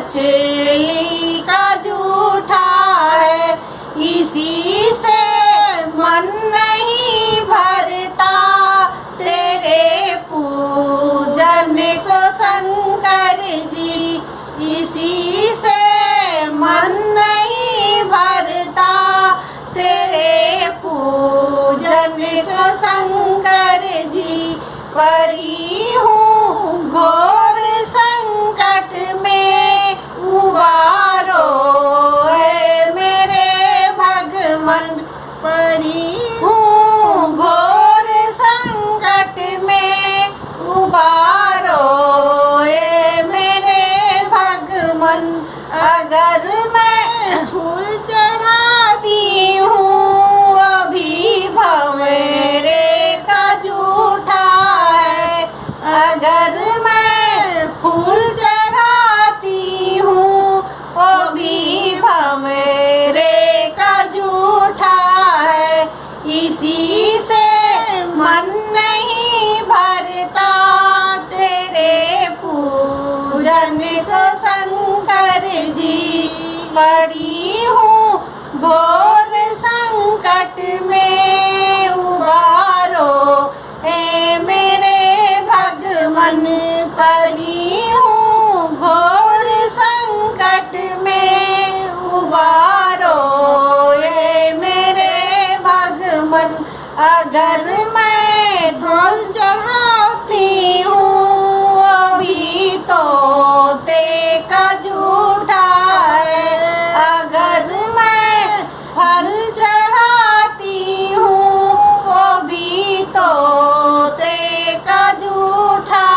मछली का जूठा है, इसी से मन नहीं भरता। तेरे पूजन को शंकर जी, इसी से मन नहीं भरता। तेरे पूजन को शंकर जी, परी हूँ घोर संकट में, उबारो है मेरे भगवन। परी हूँ घोर संकट में, उबारो है मेरे भगवन। अगर मैं फूल चढ़ाती हूँ अभी भंवरे का जूठा है। अगर मैं फूल चढ़ाती हूँ अभी भंवरे का जूठा है, इसी से मन नहीं भरता। तेरे पूजन को शंकर जी, पड़ी हूँ घोर संकट में, उबारो है मेरे भगवन। पड़ी हूँ घोर संकट में, उबारो है मेरे भगवन। अगर मैं धौल चढ़ाती हूँ अभी तोते का जूठा है। अगर मैं फल चढ़ाती हूँ अभी तोते का जूठा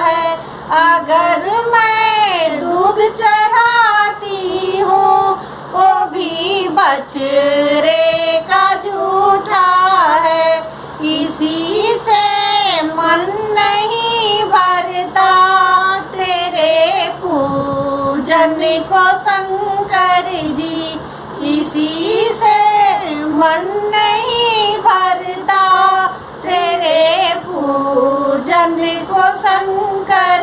है। अगर मैं दूध चढ़ाती हूँ वो भी बछड़े का जूठा है, इसी से मन नहीं भरता। तेरे पूजन को शंकर जी, इसी से मन नहीं भरता। तेरे पूजन को शंकर